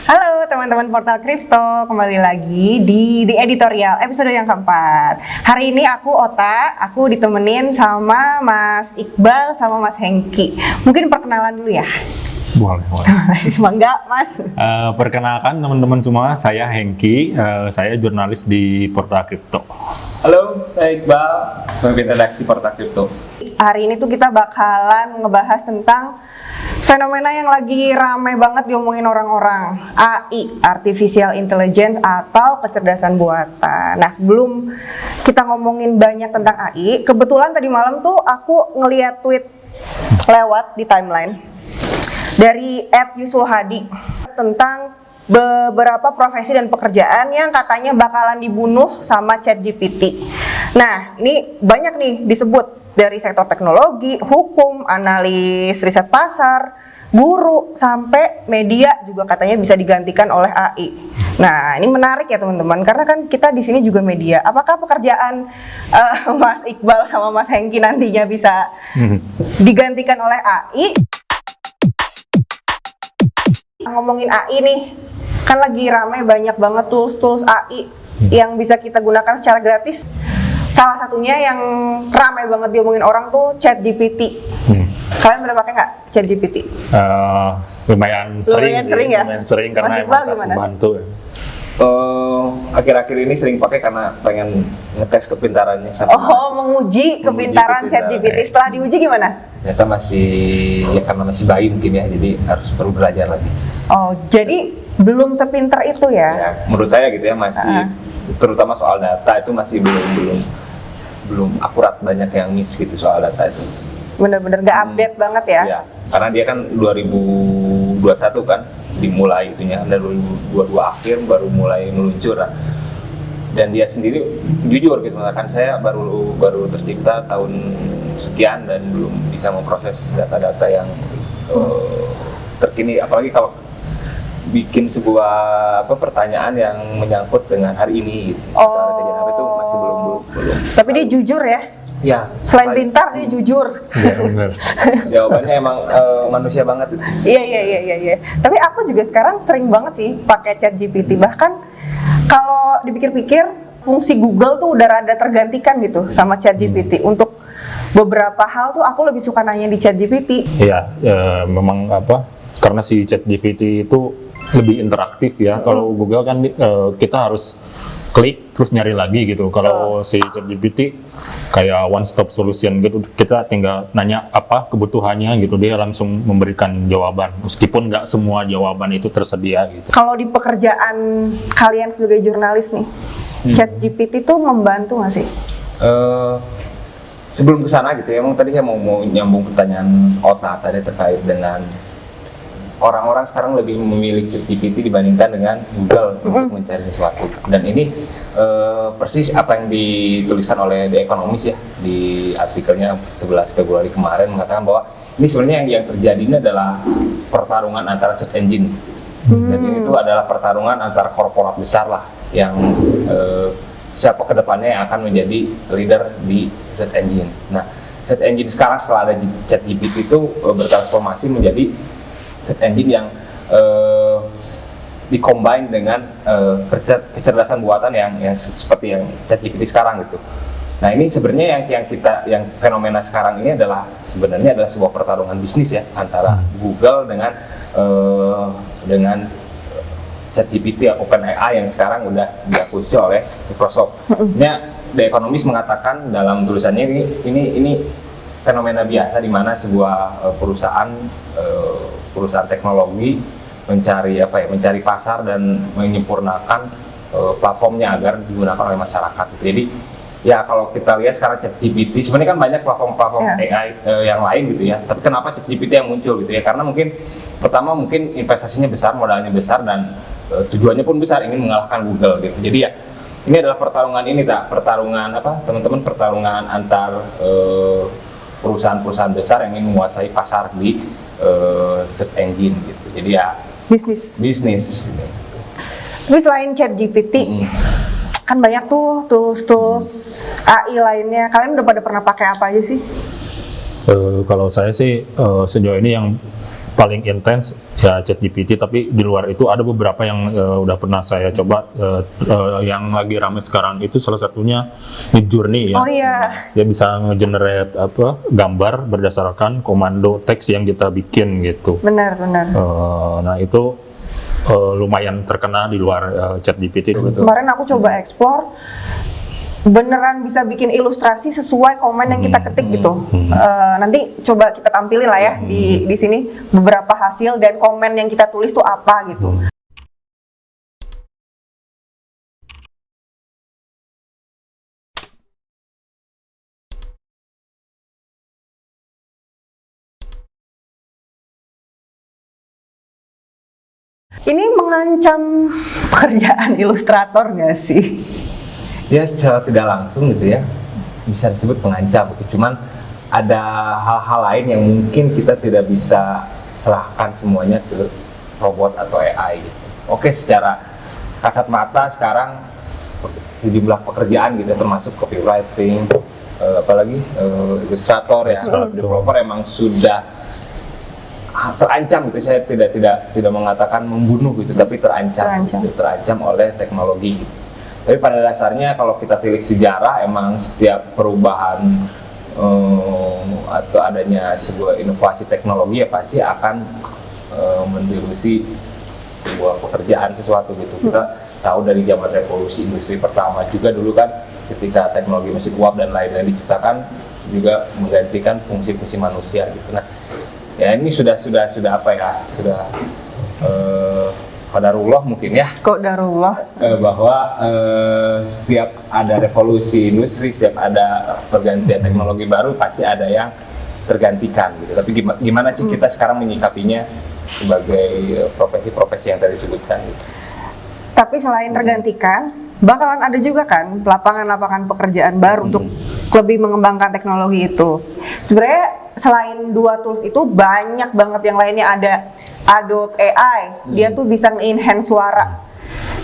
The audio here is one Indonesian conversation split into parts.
Halo teman-teman Portal Kripto, kembali lagi di Editorial episode yang keempat. Hari ini aku aku ditemenin sama Mas Iqbal sama Mas Hengki. Mungkin perkenalan dulu ya? Boleh. Bangga Mas. Perkenalkan teman-teman semua, saya Hengki, saya jurnalis di Portal Kripto. Halo, saya Iqbal, pemimpin redaksi Portal Kripto. Hari ini tuh kita bakalan ngebahas tentang fenomena yang lagi ramai banget diomongin orang-orang, AI, Artificial Intelligence atau kecerdasan buatan. Nah, sebelum kita ngomongin banyak tentang AI, kebetulan tadi malam tuh aku ngeliat tweet lewat di timeline dari @yuswohadi tentang beberapa profesi dan pekerjaan yang katanya bakalan dibunuh sama ChatGPT. Nah, ini banyak nih disebut dari sektor teknologi, hukum, analis riset pasar, guru, sampai media juga katanya bisa digantikan oleh AI. Nah, ini menarik ya teman-teman, karena kan kita di sini juga media. Apakah pekerjaan Mas Iqbal sama Mas Hengki nantinya bisa digantikan oleh AI? Ngomongin AI nih, kan lagi ramai banyak banget tools AI yang bisa kita gunakan secara gratis. Salah satunya yang ramai banget diomongin orang tuh ChatGPT. Kalian pernah pakai nggak ChatGPT? Lumayan sering ya? Lumayan sering karena Mas emang membantu. Akhir-akhir ini sering pakai karena pengen ngetes kepintarannya sama. Menguji kepintaran ChatGPT. Setelah diuji gimana? Ternyata karena masih bayi mungkin ya, jadi harus perlu belajar lagi. Oh, jadi belum sepinter itu ya? Ya, menurut saya gitu ya, masih terutama soal data itu masih belum akurat, banyak yang miss gitu soal data itu. Bener-bener nggak update banget ya? Ya, karena dia kan 2021 kan dimulai itunya, dan 2022 akhir baru mulai meluncur. Dan dia sendiri jujur gitu, mengatakan saya baru tercipta tahun sekian dan belum bisa memproses data-data yang terkini, apalagi kalau bikin sebuah pertanyaan yang menyangkut dengan hari ini gitu. Itu masih belum. Tapi dia jujur ya? Ya. Selain pintar dia jujur. Iya benar. Jawabannya emang manusia banget itu. Iya. Tapi aku juga sekarang sering banget sih pakai ChatGPT. Bahkan kalau dipikir-pikir fungsi Google tuh udah rada tergantikan gitu sama ChatGPT. Untuk beberapa hal tuh aku lebih suka nanya di ChatGPT. Iya, memang karena si ChatGPT itu lebih interaktif ya. Kalau Google kan kita harus klik terus nyari lagi gitu. Kalau si ChatGPT kayak one stop solution gitu, kita tinggal nanya apa kebutuhannya gitu, dia langsung memberikan jawaban meskipun nggak semua jawaban itu tersedia gitu. Kalau di pekerjaan kalian sebagai jurnalis nih, ChatGPT itu membantu nggak sih? Sebelum kesana gitu ya, emang tadi saya mau nyambung pertanyaan Ota tadi terkait dengan orang-orang sekarang lebih memilih ChatGPT dibandingkan dengan Google untuk mencari sesuatu. Dan ini persis apa yang dituliskan oleh The Economist ya di artikelnya 11 Februari kemarin, mengatakan bahwa ini sebenarnya yang terjadi ini adalah pertarungan antara search engine. Dan ini tuh adalah pertarungan antara korporat besar lah yang siapa kedepannya yang akan menjadi leader di search engine. Nah, search engine sekarang setelah ada ChatGPT itu bertransformasi menjadi search engine yang dikombine dengan kecerdasan buatan yang seperti yang ChatGPT sekarang gitu. Nah, ini sebenarnya yang fenomena sekarang ini sebenarnya adalah sebuah pertarungan bisnis ya antara Google dengan ChatGPT atau OpenAI yang sekarang udah diakuisisi oleh Microsoft. The Economist mengatakan dalam tulisannya ini fenomena biasa di mana sebuah perusahaan teknologi mencari pasar dan menyempurnakan platformnya agar digunakan oleh masyarakat. Jadi ya kalau kita lihat sekarang ChatGPT, sebenarnya kan banyak platform AI yang lain gitu ya. Tapi kenapa ChatGPT yang muncul gitu ya? Karena pertama mungkin investasinya besar, modalnya besar, dan tujuannya pun besar, ingin mengalahkan Google gitu. Jadi ya ini adalah pertarungan pertarungan antar perusahaan-perusahaan besar yang ingin menguasai pasar di search engine gitu. Jadi ya bisnis. Tapi selain ChatGPT, kan banyak tuh tools AI lainnya. Kalian udah pernah pakai apa aja sih? Kalau saya sih sejauh ini yang paling intens ya ChatGPT, tapi di luar itu ada beberapa yang udah pernah saya coba. Yang lagi ramai sekarang itu salah satunya Midjourney ya. Oh iya. Dia bisa nge-generate gambar berdasarkan komando teks yang kita bikin gitu. Benar. Nah itu lumayan terkenal di luar ChatGPT. Kemarin aku coba explore, beneran bisa bikin ilustrasi sesuai komen yang kita ketik gitu. Nanti coba kita tampilin lah ya di sini beberapa hasil dan komen yang kita tulis tuh apa gitu. Ini mengancam pekerjaan ilustrator nggak sih? Dia secara tidak langsung gitu ya bisa disebut pengancam gitu. Cuman ada hal-hal lain yang mungkin kita tidak bisa serahkan semuanya ke robot atau AI gitu. Oke, secara kasat mata sekarang sejumlah pekerjaan gitu termasuk copywriting, apalagi ilustrator ya, developer emang sudah terancam gitu. Saya tidak mengatakan membunuh gitu, tapi terancam oleh teknologi gitu. Tapi pada dasarnya kalau kita tilik sejarah, emang setiap perubahan atau adanya sebuah inovasi teknologi ya pasti akan mendilusi sebuah pekerjaan sesuatu gitu. Kita tahu dari zaman revolusi industri pertama juga dulu kan, ketika teknologi mesin uap dan lain-lain diciptakan juga menggantikan fungsi-fungsi manusia gitu. Nah, ya ini sudah apa ya? Sudah qadarullah mungkin ya. Qadarullah. Bahwa setiap ada revolusi industri, setiap ada pergantian teknologi baru pasti ada yang tergantikan gitu. Tapi gimana sih kita sekarang menyikapinya sebagai profesi-profesi yang tadi disebutkan gitu. Tapi selain tergantikan, bakalan ada juga kan lapangan-lapangan pekerjaan baru untuk lebih mengembangkan teknologi itu. Sebenarnya selain dua tools itu banyak banget yang lainnya. Ada Adobe AI, dia tuh bisa nge-enhance suara.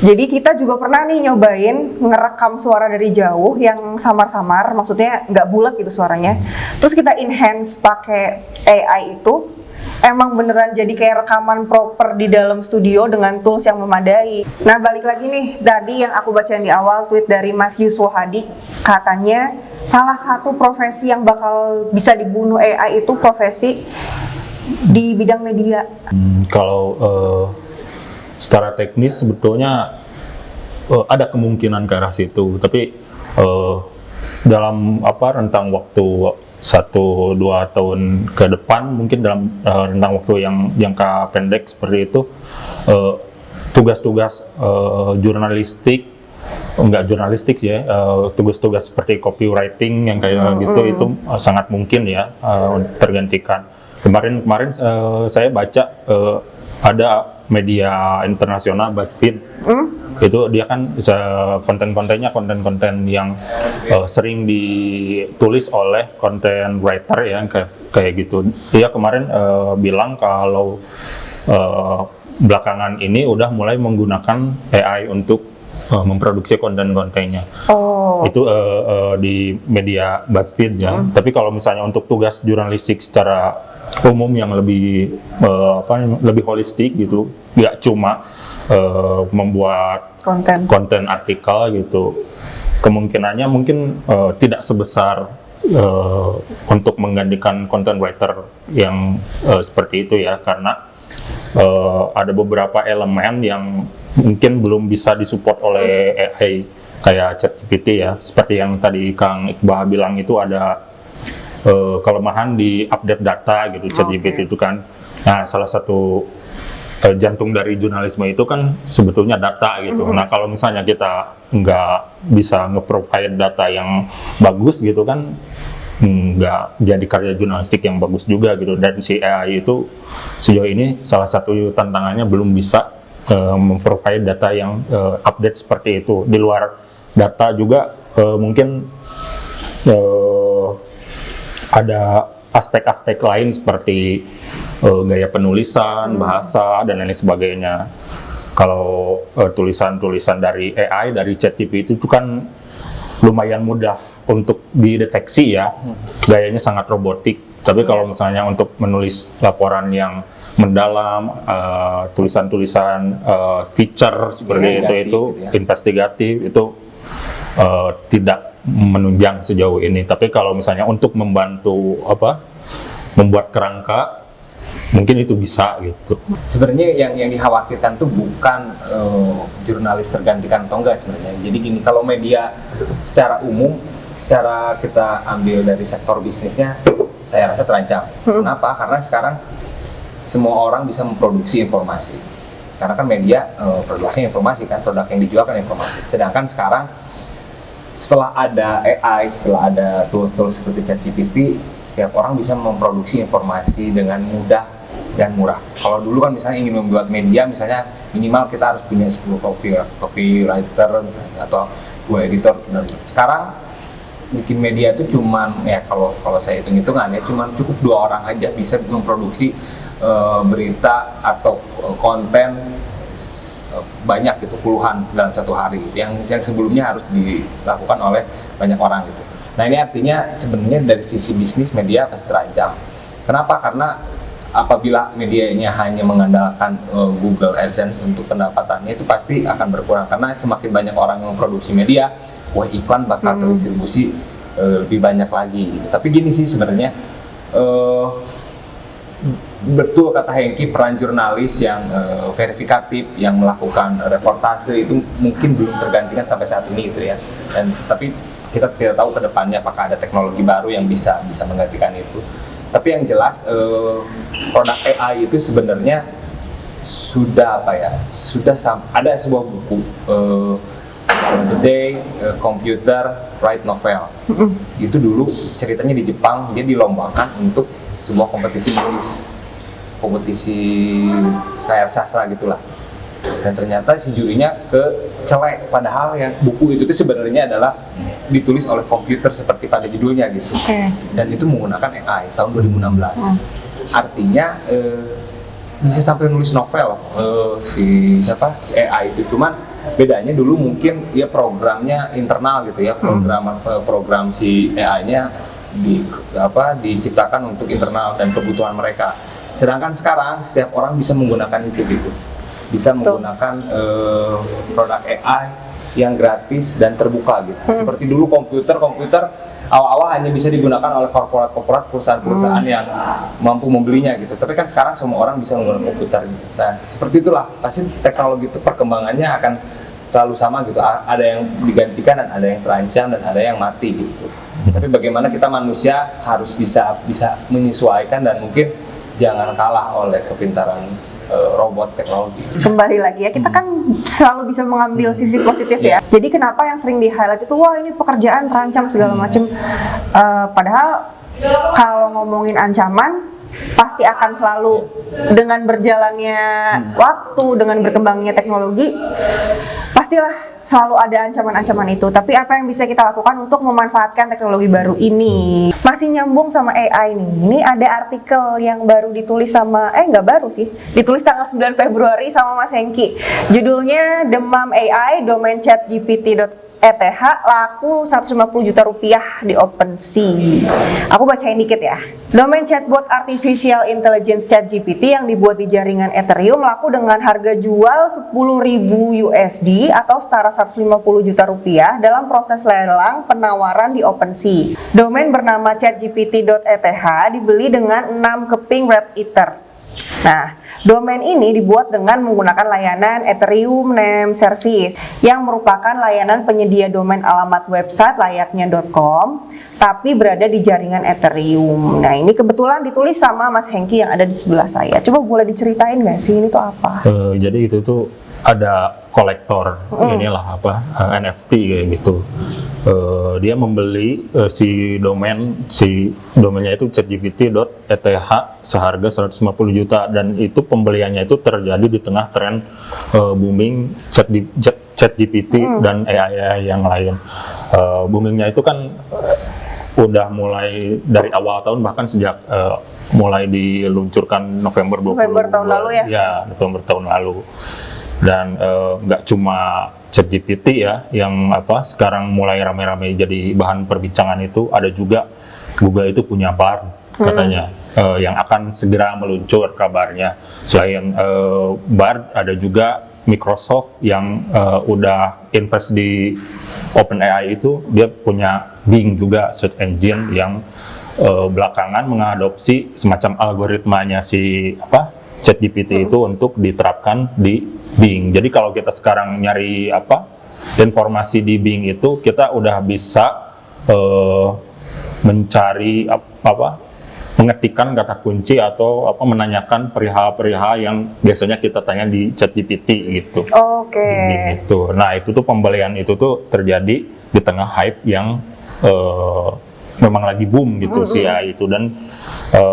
Jadi kita juga pernah nih nyobain ngerekam suara dari jauh yang samar-samar, maksudnya nggak bulat gitu suaranya. Terus kita enhance pakai AI itu, emang beneran jadi kayak rekaman proper di dalam studio dengan tools yang memadai. Nah balik lagi nih, tadi yang aku bacain di awal tweet dari Mas Yuswo Hadi, katanya salah satu profesi yang bakal bisa dibunuh AI itu profesi di bidang media. Kalau secara teknis sebetulnya ada kemungkinan ke arah situ, tapi dalam rentang waktu 1-2 tahun ke depan, mungkin dalam rentang waktu yang jangka pendek seperti itu, tugas-tugas jurnalistik, enggak jurnalistik ya, tugas-tugas seperti copywriting yang kayak gitu itu sangat mungkin ya tergantikan. Kemarin saya baca ada media internasional BuzzFeed, itu dia kan konten-kontennya konten yang sering ditulis oleh content writer ya kayak gitu. Dia kemarin bilang kalau belakangan ini udah mulai menggunakan AI untuk memproduksi konten-kontennya. Itu di media BuzzFeed ya. Tapi kalau misalnya untuk tugas jurnalistik secara umum yang lebih lebih holistik gitu, nggak cuma membuat konten artikel gitu, kemungkinannya mungkin tidak sebesar untuk menggantikan content writer yang seperti itu ya, karena ada beberapa elemen yang mungkin belum bisa disupport oleh AI kayak ChatGPT ya, seperti yang tadi Kang Iqbal bilang itu ada kelemahan di update data gitu. ChatGPT itu kan, nah salah satu jantung dari jurnalisme itu kan sebetulnya data gitu. Nah kalau misalnya kita nggak bisa nge-provide data yang bagus gitu kan, nggak jadi karya jurnalistik yang bagus juga gitu. Dan si AI itu sejauh ini salah satu tantangannya belum bisa memprovide data yang update seperti itu. Di luar data juga mungkin ada aspek-aspek lain seperti gaya penulisan, bahasa, dan lain sebagainya. Kalau tulisan-tulisan dari AI, dari ChatGPT itu kan lumayan mudah untuk dideteksi ya, gayanya sangat robotik. Tapi kalau misalnya untuk menulis laporan yang mendalam, tulisan-tulisan feature seperti Investigatif itu gitu ya. investigatif itu tidak menunjang sejauh ini. Tapi kalau misalnya untuk membantu membuat kerangka, mungkin itu bisa gitu. Sebenarnya yang dikhawatirkan tuh bukan jurnalis tergantikan atau enggak sebenarnya. Jadi gini, kalau media secara umum, secara kita ambil dari sektor bisnisnya, saya rasa terancam. Kenapa? Karena sekarang semua orang bisa memproduksi informasi. Karena kan media produksi informasi kan, produk yang dijual kan informasi. Sedangkan sekarang setelah ada AI, setelah ada tools-tools seperti ChatGPT, setiap orang bisa memproduksi informasi dengan mudah dan murah. Kalau dulu kan misalnya ingin membuat media, misalnya minimal kita harus punya 10 copywriter misalnya, atau 2 editor. Dan sekarang bikin media itu cuman ya kalau saya hitung-hitungan ya cuman cukup 2 orang aja bisa memproduksi berita atau konten banyak gitu, puluhan dalam satu hari yang sebelumnya harus dilakukan oleh banyak orang gitu. Nah ini artinya sebenarnya dari sisi bisnis media pasti terancam. Kenapa? Karena apabila medianya hanya mengandalkan Google AdSense untuk pendapatannya, itu pasti akan berkurang karena semakin banyak orang yang memproduksi media, iklan bakal terdistribusi lebih banyak lagi gitu. Tapi gini sih sebenarnya, betul kata Hengki, peran jurnalis yang verifikatif, yang melakukan reportase itu mungkin belum tergantikan sampai saat ini gitu ya. Dan tapi kita tidak tahu ke depannya apakah ada teknologi baru yang bisa menggantikan itu. Tapi yang jelas produk AI itu sebenarnya sudah ada sebuah buku The Day Computer Write Novel. Itu dulu ceritanya di Jepang, dia dilombakan untuk sebuah kompetisi menulis, kompetisi kayak sastra gitulah. Dan ternyata si jurinya kecelek, padahal yang buku itu tuh sebenarnya adalah ditulis oleh komputer seperti pada judulnya gitu. Dan itu menggunakan AI tahun 2016. Artinya bisa sampai nulis novel si AI itu. Cuman bedanya dulu mungkin ya programnya internal gitu ya, program si AI-nya diciptakan untuk internal dan kebutuhan mereka. Sedangkan sekarang setiap orang bisa menggunakan itu gitu, bisa menggunakan produk AI yang gratis dan terbuka gitu. Seperti dulu komputer awal-awal hanya bisa digunakan oleh korporat perusahaan-perusahaan yang mampu membelinya gitu. Tapi kan sekarang semua orang bisa menggunakan komputer gitu. Nah seperti itulah, pasti teknologi itu perkembangannya akan selalu sama gitu. Ada yang digantikan dan ada yang terancam dan ada yang mati gitu. Tapi bagaimana kita manusia harus bisa menyesuaikan dan mungkin jangan kalah oleh kepintaran robot teknologi. Kembali lagi ya, kita kan selalu bisa mengambil sisi positif ya. Jadi kenapa yang sering di-highlight itu, wah ini pekerjaan terancam segala macam. Padahal kalau ngomongin ancaman, pasti akan selalu dengan berjalannya waktu, dengan berkembangnya teknologi, pastilah selalu ada ancaman-ancaman itu. Tapi apa yang bisa kita lakukan untuk memanfaatkan teknologi baru ini? Masih nyambung sama AI nih. Ini ada artikel yang baru ditulis sama, nggak baru sih, ditulis tanggal 9 Februari sama Mas Hengki. Judulnya Demam AI, domain ChatGPT.eth laku 150 juta rupiah di OpenSea. Aku bacain dikit ya. Domain chatbot artificial intelligence ChatGPT yang dibuat di jaringan Ethereum laku dengan harga jual 10.000 USD atau setara 150 juta rupiah dalam proses lelang penawaran di OpenSea. Domain bernama ChatGPT.eth dibeli dengan 6 keping Wrapped Ether. Nah, domain ini dibuat dengan menggunakan layanan Ethereum Name Service yang merupakan layanan penyedia domain alamat website layaknya .com tapi berada di jaringan Ethereum. Nah, ini kebetulan ditulis sama Mas Hengki yang ada di sebelah saya. Coba boleh diceritain nggak sih ini tuh apa? Jadi itu tuh ada kolektor NFT kayak gitu. Dia membeli si domainnya itu chatgpt.eth seharga 150 juta dan itu pembeliannya itu terjadi di tengah tren booming ChatGPT dan AI yang lain. Boomingnya itu kan udah mulai dari awal tahun, bahkan sejak mulai diluncurkan November tahun lalu ya? Ya, November tahun lalu. Dan nggak cuma ChatGPT ya yang sekarang mulai ramai-ramai jadi bahan perbincangan, itu ada juga Google itu punya Bard katanya yang akan segera meluncur kabarnya. Selain Bard, ada juga Microsoft yang udah invest di OpenAI itu, dia punya Bing juga search engine yang belakangan mengadopsi semacam algoritmanya si ChatGPT itu untuk diterapkan di Bing. Jadi kalau kita sekarang nyari informasi di Bing itu, kita udah bisa mencari mengetikkan kata kunci atau menanyakan perihal-perihal yang biasanya kita tanya di ChatGPT gitu. Oke. Gitu. Nah, itu tuh pembelian itu tuh terjadi di tengah hype yang memang lagi boom gitu sih ya itu, dan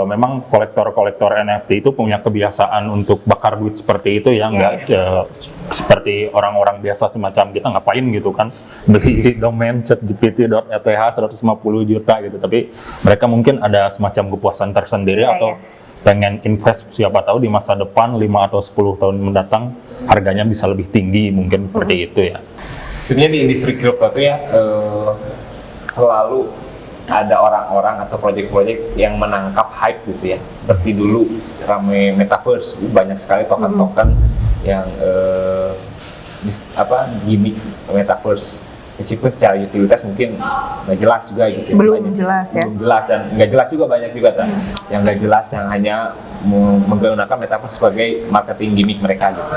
memang kolektor-kolektor NFT itu punya kebiasaan untuk bakar duit seperti itu ya, nggak seperti orang-orang biasa semacam kita ngapain gitu kan beli domain chatgpt.eth 150 juta gitu, tapi mereka mungkin ada semacam kepuasan tersendiri atau pengen invest, siapa tahu di masa depan 5 atau 10 tahun mendatang harganya bisa lebih tinggi mungkin seperti itu ya. Sebenarnya di industri kripto itu ya selalu ada orang-orang atau proyek-proyek yang menangkap hype gitu ya. Seperti dulu rame metaverse, banyak sekali token-token yang gimmick metaverse. Meskipun secara utilitas mungkin nggak jelas juga gitu. Belum jelas ya. Belum jelas, dan nggak jelas juga banyak juga kan. Yang nggak jelas, yang hanya menggunakan metaverse sebagai marketing gimmick mereka gitu.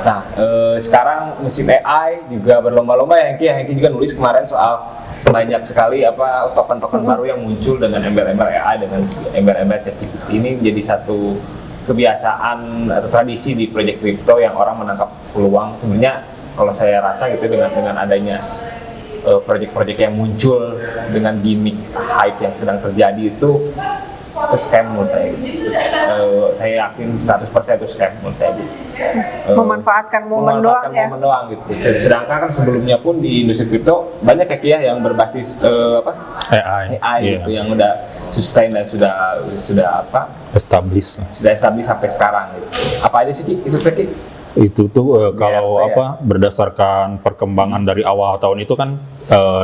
Nah, sekarang musim AI juga berlomba-lomba ya. Hengki juga nulis kemarin soal banyak sekali token-token baru yang muncul dengan embel-embel AI, dengan embel-embel ChatGPT. Ini jadi satu kebiasaan atau tradisi di proyek kripto yang orang menangkap peluang. Sebenarnya kalau saya rasa gitu dengan adanya proyek-proyek yang muncul dengan gimmick hype yang sedang terjadi itu scam menurut saya. Saya yakin 100% itu scam menurut saya. Memanfaatkan momen doang ya. Momen doang gitu. Sedangkan kan sebelumnya pun di industri kripto banyak ya yang berbasis AI gitu, yang udah sustain dan sudah Establish sampai sekarang gitu. Apa aja sih itu Ki? Itu tuh kalau berdasarkan perkembangan dari awal tahun itu kan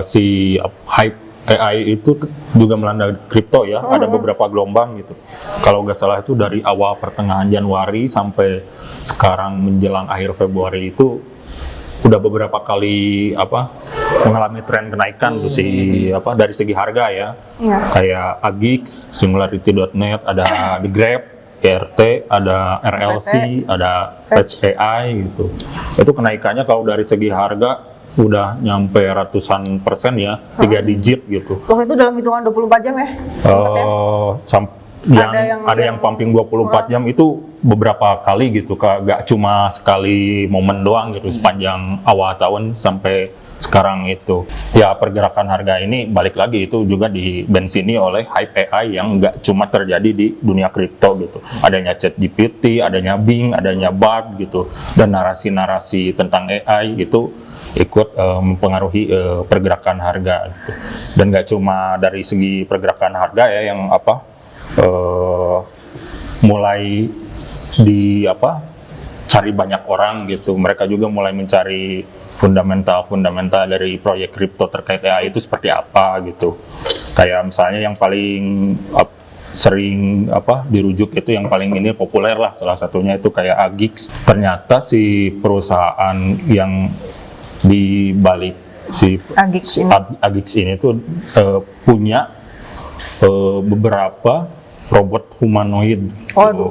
si hype AI itu juga melanda kripto ya, ada beberapa gelombang gitu. Kalau nggak salah itu dari awal pertengahan Januari sampai sekarang menjelang akhir Februari itu udah beberapa kali mengalami tren kenaikan tuh dari segi harga ya. Kayak Agix, Singularity.net, ada The Grab, ERT, ada RLC, ada Fetch AI gitu. Itu kenaikannya kalau dari segi harga udah nyampe ratusan persen ya, 3 digit gitu. Waktu itu dalam hitungan 24 jam ya? Ada yang pumping 24 jam itu beberapa kali gitu, gak cuma sekali momen doang gitu sepanjang awal tahun sampai sekarang itu. Ya pergerakan harga ini balik lagi itu juga dibensini oleh hype AI yang nggak cuma terjadi di dunia kripto gitu. Adanya ChatGPT, adanya Bing, adanya Bard gitu, dan narasi-narasi tentang AI itu ikut mempengaruhi pergerakan harga gitu. Dan nggak cuma dari segi pergerakan harga ya yang mulai cari banyak orang gitu. Mereka juga mulai mencari fundamental dari proyek kripto terkait AI itu seperti apa gitu. Kayak misalnya yang paling sering dirujuk itu yang paling ini populer lah, salah satunya itu kayak Agix. Ternyata si perusahaan yang di balik si Agix ini tuh punya beberapa robot humanoid gitu.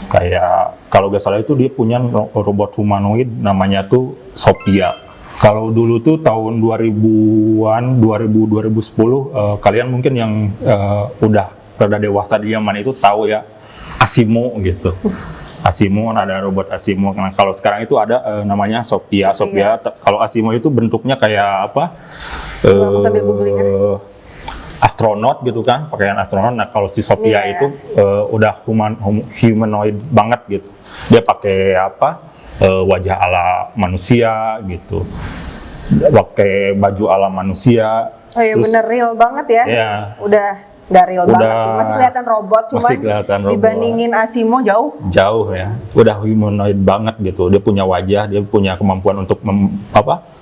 Kayak kalau nggak salah itu dia punya robot humanoid namanya tuh Sophia. Kalau dulu tuh tahun 2000-an, 2010 kalian mungkin yang udah rada dewasa di zaman itu tahu ya Asimo gitu. Asimo, ada robot Asimo. Nah, kalau sekarang itu ada namanya Sophia. Kalau Asimo itu bentuknya kayak astronot gitu kan, pakaian astronot. Nah, kalau si Sophia itu udah humanoid banget gitu. Dia pakai wajah ala manusia gitu. Pakai baju ala manusia. Oh iya, bener real banget ya. Yeah. Udah nggak real Udah- banget sih, masih kelihatan robot, cuman masih kelihatan robot. dibandingin Asimo jauh. Jauh ya, udah humanoid banget gitu. Dia punya wajah, dia punya kemampuan untuk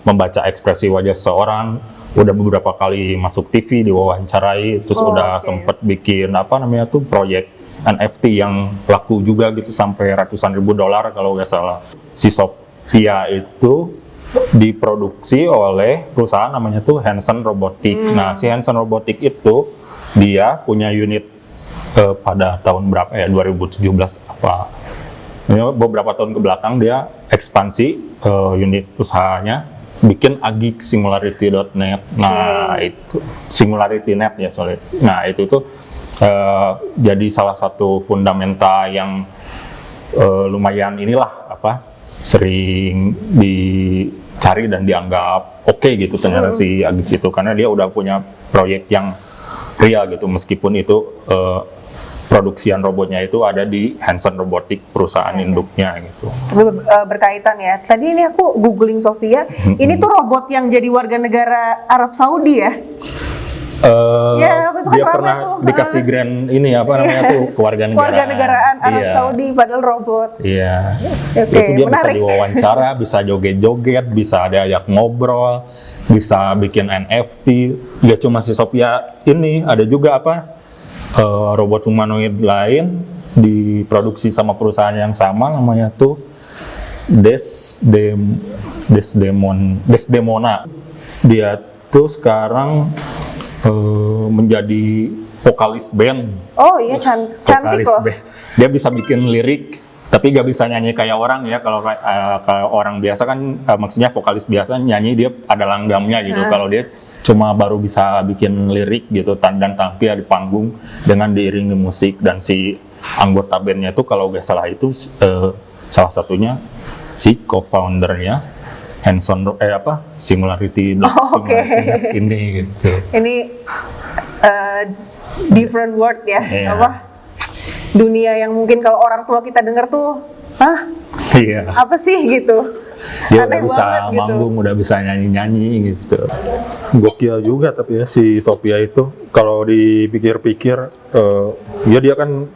membaca ekspresi wajah seorang. Udah beberapa kali masuk TV, diwawancarai, terus udah Oke. sempet bikin proyek NFT yang laku juga gitu sampai ratusan ribu dolar kalau nggak salah. Si Sophia itu diproduksi oleh perusahaan namanya tuh Hanson Robotics. Nah, si Hanson Robotics itu dia punya unit pada tahun berapa ya, 2017 apa. Ini beberapa tahun ke belakang dia ekspansi unit usahanya, bikin Agix Singularity.net. Nah, itu Singularity.net ya soalnya. Nah, itu tuh jadi salah satu fundamental yang lumayan sering dicari dan dianggap oke gitu ternyata si Agix itu, karena dia udah punya proyek yang real gitu, meskipun itu produksian robotnya itu ada di Hanson Robotics, perusahaan induknya gitu. Tapi berkaitan ya. Tadi ini aku googling Sophia, ini tuh robot yang jadi warga negara Arab Saudi ya. Ya, waktu itu kan Dia rame pernah tuh. dikasih grant ini kewarganegaraan. Kewarganegaraan Arab Iya. Saudi padahal robot. Iya. Oke, Itu dia bisa menarik. diwawancara, bisa joget-joget, bisa ada ajak ngobrol, bisa bikin NFT. Ya cuma si Sophia ini, ada juga robot humanoid lain diproduksi sama perusahaan yang sama, namanya tuh Desdemona. Dia tuh sekarang menjadi vokalis band. Oh iya, cantik Vokalis loh. band. Dia bisa bikin lirik, tapi gak bisa nyanyi kayak orang ya. Kalau kayak orang biasa kan, maksudnya vokalis biasa nyanyi dia ada langgamnya gitu. Kalau dia cuma baru bisa bikin lirik gitu, dan tampil di panggung dengan diiringi musik. Dan si anggota bandnya tuh kalau gak salah itu salah satunya si co-foundernya Hanson Singularity oke. ini gitu. Ini different world ya, Iya. dunia yang mungkin kalau orang tua kita dengar tuh, Iya. apa sih gitu. Dia Aneh udah bisa banget gitu. manggung, udah bisa nyanyi-nyanyi gitu. Gokil juga tapi ya si Sophia itu, kalau dipikir-pikir ya dia kan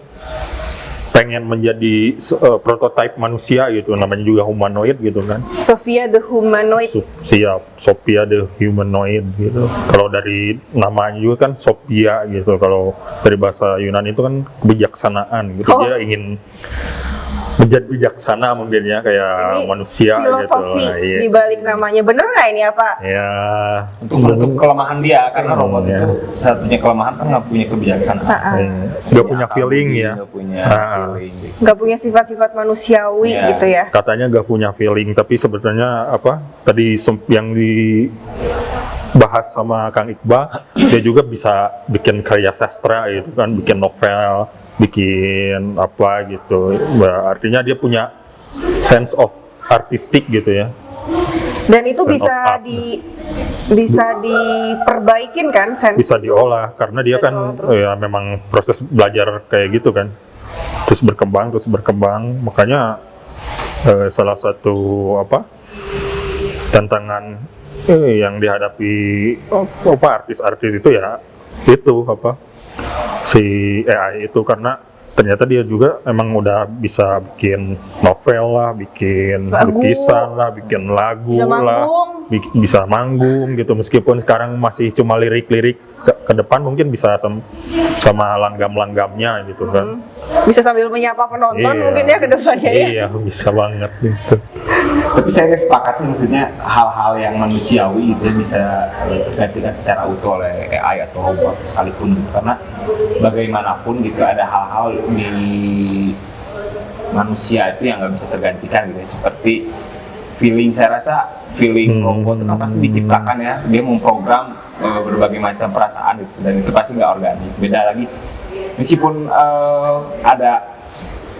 pengen menjadi prototipe manusia gitu, namanya juga humanoid gitu kan. Sophia the humanoid. Siap, Sophia the humanoid gitu. Kalau dari namanya juga kan Sophia gitu, kalau dari bahasa Yunani itu kan kebijaksanaan gitu. Oh. Dia ingin menjadi bijaksana mungkin ya, kayak Ini manusia filosofi gitu. Iya. di balik namanya, bener nggak ini apa? Ya, Untuk menutup kelemahan dia, karena robot ya. itu satunya kelemahan kan nggak punya kebijaksanaan. Nggak punya feeling ya. Nggak punya Ah. feeling. Nggak punya sifat-sifat manusiawi Iya. gitu ya. Katanya nggak punya feeling, tapi sebenarnya tadi yang dibahas sama Kang Iqbal, dia juga bisa bikin karya sastra gitu kan, bikin novel, bikin apa gitu. Artinya dia punya sense of artistic gitu ya. Dan itu Sense bisa of art. bisa diperbaikin kan sense Bisa diolah karena dia Bisa kan diolah terus. ya memang proses belajar kayak gitu kan, terus berkembang. Makanya salah satu tantangan yang dihadapi artis-artis itu ya itu si AI itu, karena ternyata dia juga emang udah bisa bikin novel lah, bikin Lagu. lukisan lah, bikin lagu Bisa lah, manggung. bisa manggung gitu, meskipun sekarang masih cuma lirik-lirik, ke depan mungkin bisa sama langgam-langgamnya gitu kan. bisa sambil menyapa penonton Iya. mungkin ya ke depannya ya. Iya, bisa banget gitu. Tapi saya sepakat sih, maksudnya hal-hal yang manusiawi gitu ya bisa tergantikan secara utuh oleh AI atau robot sekalipun gitu. Karena bagaimanapun gitu ada hal-hal di manusia itu yang nggak bisa tergantikan gitu ya. Seperti feeling, saya rasa feeling robot itu kan pasti diciptakan ya, dia memprogram berbagai macam perasaan gitu, dan itu pasti nggak organik. Beda lagi meskipun ada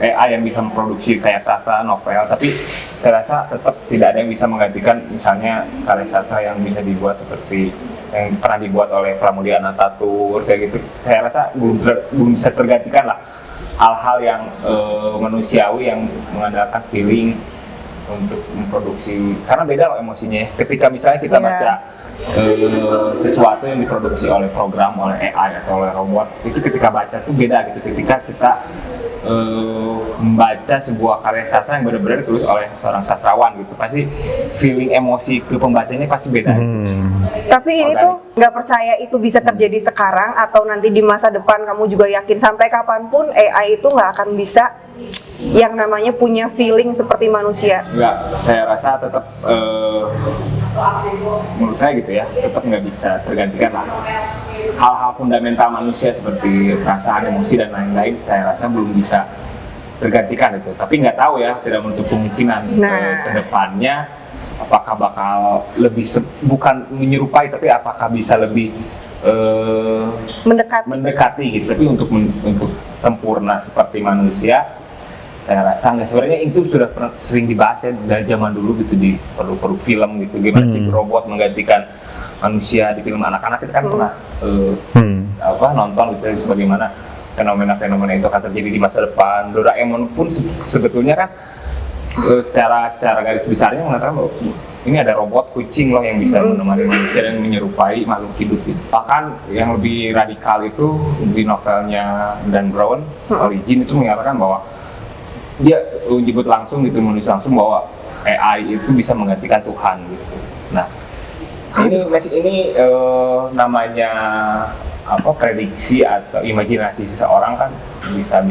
AI yang bisa memproduksi kayak sastra, novel, tapi saya rasa tetap tidak ada yang bisa menggantikan misalnya karya sastra yang bisa dibuat seperti yang pernah dibuat oleh Pramudia Anantatur kayak gitu. Saya rasa belum bisa tergantikan lah hal-hal yang manusiawi yang mengandalkan feeling untuk memproduksi, karena beda loh emosinya ya. Ketika misalnya kita Iya. baca sesuatu yang diproduksi oleh program, oleh AI atau oleh robot, itu ketika baca tuh beda gitu. Ketika kita membaca sebuah karya sastra yang benar-benar ditulis oleh seorang sastrawan gitu, pasti feeling emosi ke pembacanya pasti beda. Tapi ini tuh nggak percaya itu bisa terjadi sekarang atau nanti di masa depan. Kamu juga yakin sampai kapanpun AI itu nggak akan bisa yang namanya punya feeling seperti manusia? Enggak, saya rasa tetap menurut saya gitu ya, tetap nggak bisa tergantikan lah. Hal-hal fundamental manusia seperti perasaan, emosi dan lain-lain, saya rasa belum bisa tergantikan itu. Tapi nggak tahu ya, tidak menutup kemungkinan ke depannya apakah bakal lebih bukan menyerupai, tapi apakah bisa lebih mendekati gitu. Tapi untuk sempurna seperti manusia, saya rasa nggak. Sebenarnya itu sudah sering dibahas ya dari zaman dulu gitu di produk-produk film gitu, gimana sih robot menggantikan manusia di film anak-anak. Kita kan pernah nonton gitu bagaimana fenomena-fenomena itu akan terjadi di masa depan. Doraemon pun sebetulnya kan secara garis besarnya mengatakan bahwa ini ada robot kucing loh yang bisa menemani manusia dan menyerupai makhluk hidup gitu. Bahkan yang lebih radikal itu di novelnya Dan Brown, Origin, itu mengatakan bahwa dia menyebut langsung gitu, menulis langsung bahwa AI itu bisa menggantikan Tuhan gitu. Nah, ini namanya apa, prediksi atau imajinasi seseorang kan bisa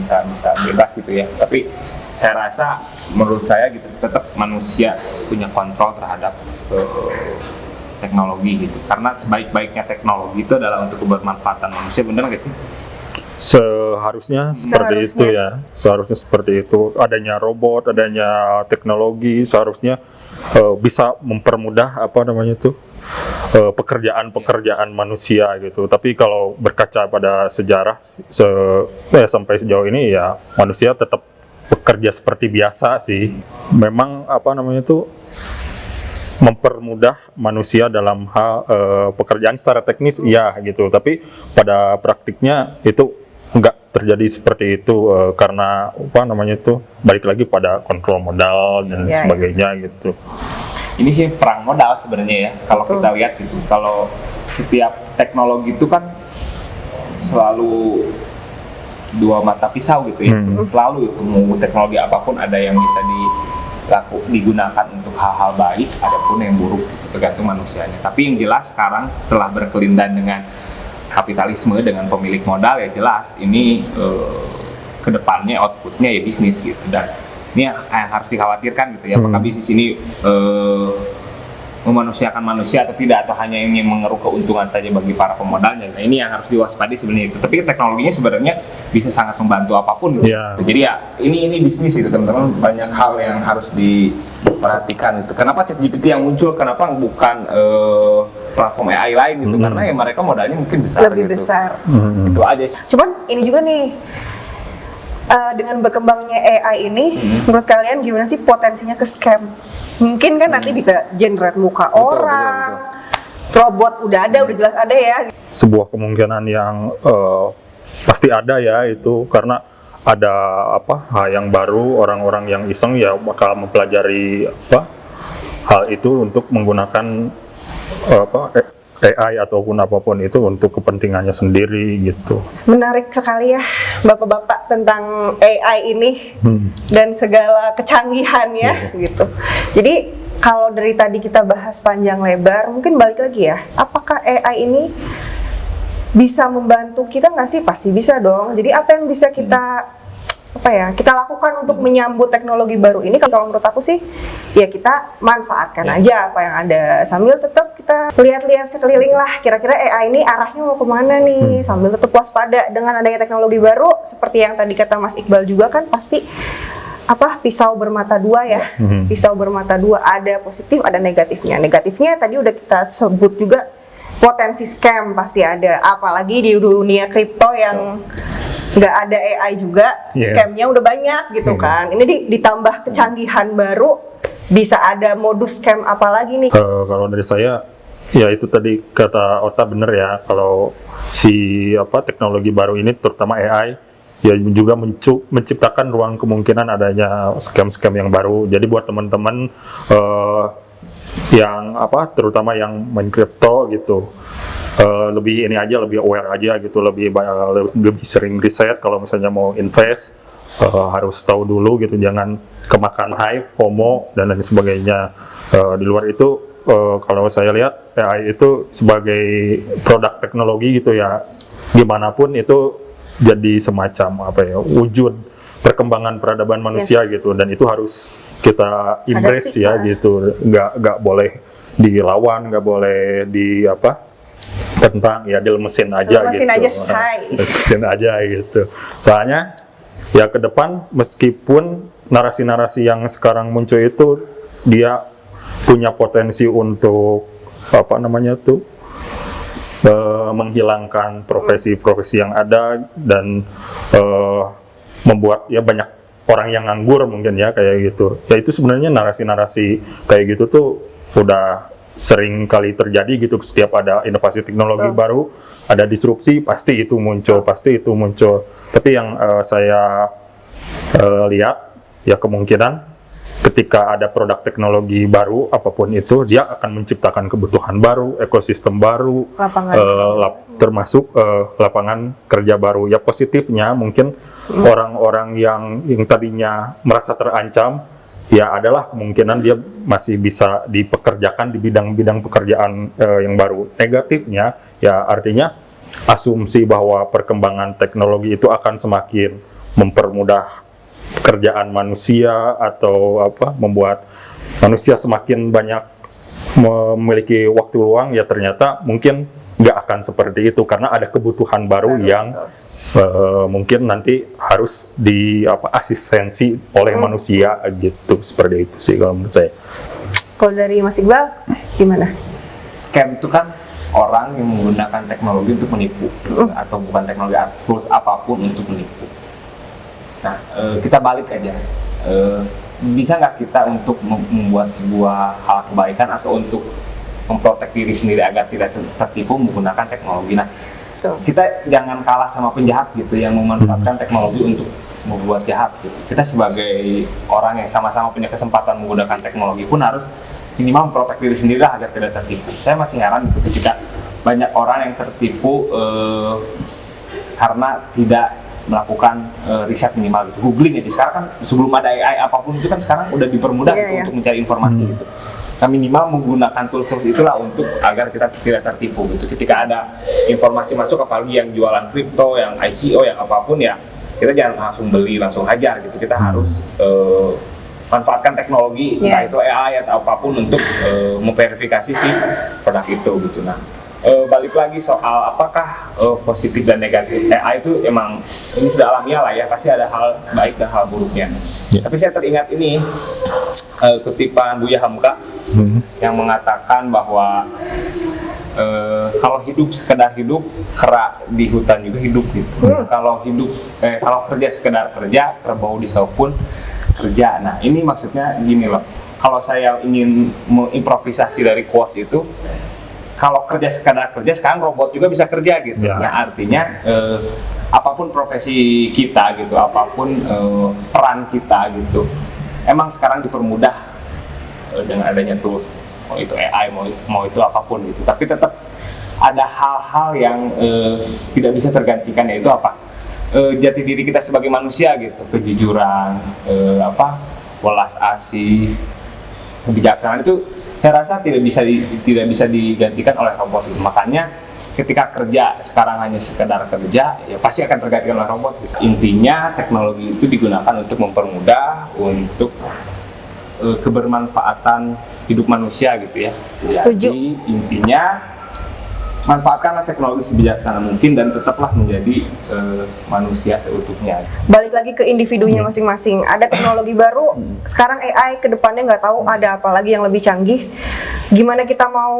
bebas gitu ya. Tapi saya rasa, menurut saya gitu, tetap manusia punya kontrol terhadap teknologi gitu. Karena sebaik-baiknya teknologi itu adalah untuk kebermanfaatan manusia, benar nggak sih? Seharusnya seperti itu ya. Seharusnya seperti itu. Adanya robot, adanya teknologi seharusnya bisa mempermudah pekerjaan manusia gitu. Tapi kalau berkaca pada sejarah sampai sejauh ini ya manusia tetap bekerja seperti biasa sih. Memang mempermudah manusia dalam hal pekerjaan secara teknis iya gitu. Tapi pada praktiknya itu nggak terjadi seperti itu karena balik lagi pada kontrol modal dan sebagainya gitu. Ini sih perang modal sebenarnya ya, kalau kita lihat gitu. Kalau setiap teknologi itu kan selalu dua mata pisau gitu ya. Selalu itu, mau teknologi apapun ada yang bisa digunakan untuk hal-hal baik, ada pun yang buruk gitu, tergantung manusianya. Tapi yang jelas sekarang setelah berkelindan dengan kapitalisme, dengan pemilik modal, ya jelas ini kedepannya outputnya ya bisnis gitu. Dan ini yang harus dikhawatirkan gitu ya, apakah bisnis ini memanusiakan manusia atau tidak, atau hanya ingin mengeruk keuntungan saja bagi para pemodalnya. Nah, ini yang harus diwaspadai sebenarnya itu. Tapi teknologinya sebenarnya bisa sangat membantu apapun gitu. Jadi ya ini bisnis itu teman-teman, banyak hal yang harus diperhatikan itu. Kenapa ChatGPT yang muncul, kenapa bukan platform AI lain gitu? Karena ya mereka modalnya mungkin besar, lebih gitu. besar. Itu aja. Cuman ini juga nih, dengan berkembangnya AI ini, menurut kalian gimana sih potensinya ke scam? Mungkin kan nanti bisa generate muka orang, robot udah jelas ada ya. Sebuah kemungkinan yang pasti ada ya itu, karena ada hal yang baru, orang-orang yang iseng ya bakal mempelajari hal itu untuk menggunakan AI ataupun apapun itu untuk kepentingannya sendiri gitu. Menarik sekali ya Bapak-bapak tentang AI ini dan segala kecanggihannya gitu. Jadi kalau dari tadi kita bahas panjang lebar, mungkin balik lagi ya, apakah AI ini bisa membantu kita nggak sih? Pasti bisa dong. Jadi apa yang bisa kita lakukan untuk menyambut teknologi baru ini? Kalau menurut aku sih ya kita manfaatkan aja apa yang ada, sambil tetap kita lihat-lihat sekeliling lah, kira-kira AI ini arahnya mau kemana nih, sambil tetap waspada dengan adanya teknologi baru. Seperti yang tadi kata Mas Iqbal juga kan, pasti pisau bermata dua ya. Pisau bermata dua, ada positif ada negatifnya. Negatifnya tadi udah kita sebut juga, potensi scam pasti ada, apalagi di dunia kripto yang nggak ada AI juga, scamnya udah banyak gitu kan. Ini ditambah kecanggihan baru, bisa ada modus scam apa lagi nih? Kalau dari saya, ya itu tadi kata Ota bener ya, kalau si teknologi baru ini terutama AI ya juga menciptakan ruang kemungkinan adanya scam-scam yang baru. Jadi buat teman-teman yang terutama yang main kripto gitu, lebih ini aja, lebih aware aja gitu, lebih sering riset kalau misalnya mau invest, harus tahu dulu gitu, jangan kemakan hype, FOMO dan lain sebagainya. Di luar itu kalau saya lihat AI itu sebagai produk teknologi gitu ya, gimana pun itu jadi semacam wujud perkembangan peradaban manusia gitu, dan itu harus kita embrace ya gitu, nggak boleh dilawan, nggak boleh tentang ya dilemesin aja Lemesin gitu. aja, say. Lemesin aja gitu. Soalnya ya ke depan meskipun narasi-narasi yang sekarang muncul itu dia punya potensi untuk menghilangkan profesi-profesi yang ada dan membuat ya banyak orang yang nganggur mungkin ya kayak gitu. Ya itu sebenarnya narasi-narasi kayak gitu tuh udah sering kali terjadi gitu. Setiap ada inovasi teknologi baru, ada disrupsi, pasti itu muncul. Tapi yang saya lihat ya kemungkinan ketika ada produk teknologi baru apapun itu, dia akan menciptakan kebutuhan baru, ekosistem baru, termasuk lapangan kerja baru. Ya positifnya mungkin orang-orang yang tadinya merasa terancam, ya adalah kemungkinan dia masih bisa dipekerjakan di bidang-bidang pekerjaan yang baru. Negatifnya ya artinya asumsi bahwa perkembangan teknologi itu akan semakin mempermudah pekerjaan manusia atau membuat manusia semakin banyak memiliki waktu luang, ya ternyata mungkin nggak akan seperti itu karena ada kebutuhan baru yang mungkin nanti harus asistensi oleh manusia gitu, seperti itu sih kalau menurut saya. Kalau dari Mas Iqbal gimana? Scam itu kan orang yang menggunakan teknologi untuk menipu atau bukan teknologi, tools apapun untuk menipu. Nah, kita balik aja. Bisa nggak kita untuk membuat sebuah hal kebaikan atau untuk memprotek diri sendiri agar tidak tertipu menggunakan teknologi? Nah, kita jangan kalah sama penjahat gitu yang memanfaatkan teknologi untuk membuat jahat gitu. Kita sebagai orang yang sama-sama punya kesempatan menggunakan teknologi pun harus minimal memprotek diri sendiri agar tidak tertipu. Saya masih heran gitu ketika banyak orang yang tertipu karena tidak melakukan riset minimal gitu, googling aja. Sekarang kan sebelum ada AI apapun itu kan sekarang udah dipermudah untuk mencari informasi gitu. Nah, minimal menggunakan tools-tools itulah untuk agar kita tidak tertipu gitu. Ketika ada informasi masuk, apalagi yang jualan kripto, yang ICO, yang apapun ya, kita jangan langsung beli, langsung hajar gitu. Kita harus manfaatkan teknologi, entah itu AI atau apapun untuk memverifikasi si produk itu gitu. Nah, balik lagi soal apakah positif dan negatif AI itu emang ini sudah alamiah lah ya, pasti ada hal baik dan hal buruknya. Tapi saya teringat ini kutipan Buya Hamka yang mengatakan bahwa kalau hidup sekedar hidup, kera di hutan juga hidup gitu. Kalau kerja sekedar kerja, kerbau di saung pun kerja. Nah, ini maksudnya gini loh. Kalau saya ingin mengimprovisasi dari quote itu, kalau kerja sekadar kerja, sekarang robot juga bisa kerja gitu. Ya. Nah, artinya apapun profesi kita gitu, apapun peran kita gitu, emang sekarang dipermudah dengan adanya tools, mau itu AI, mau itu apapun gitu. Tapi tetap ada hal-hal yang tidak bisa tergantikan, yaitu apa? Jati diri kita sebagai manusia gitu, kejujuran, welas asih, kebijaksanaan itu saya rasa tidak bisa digantikan oleh robot gitu. Makanya ketika kerja sekarang hanya sekedar kerja, ya pasti akan tergantikan oleh robot gitu. Intinya teknologi itu digunakan untuk mempermudah, untuk kebermanfaatan hidup manusia gitu ya. Setuju. Jadi intinya manfaatkanlah teknologi sebijaksana mungkin dan tetaplah menjadi manusia seutuhnya. Balik lagi ke individunya masing-masing. Ada teknologi baru, sekarang AI ke depannya nggak tahu ada apa lagi yang lebih canggih. Gimana kita mau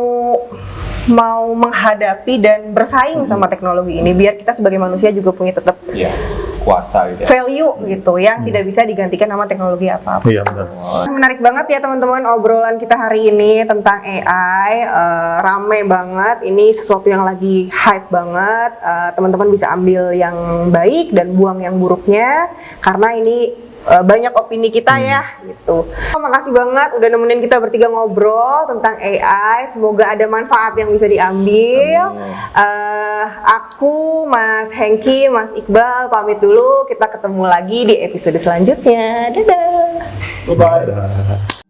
menghadapi dan bersaing sama teknologi ini biar kita sebagai manusia juga punya tetap berkuasa gitu ya. value gitu yang tidak bisa digantikan sama teknologi apa-apa. Iya benar. Menarik banget ya teman-teman obrolan kita hari ini tentang AI. Rame banget, ini sesuatu yang lagi hype banget. Teman-teman bisa ambil yang baik dan buang yang buruknya karena ini banyak opini kita ya gitu. Makasih banget udah nemenin kita bertiga ngobrol tentang AI. Semoga ada manfaat yang bisa diambil. Aku, Mas Hengki, Mas Iqbal pamit dulu. Kita ketemu lagi di episode selanjutnya. Dadah. Bye-bye.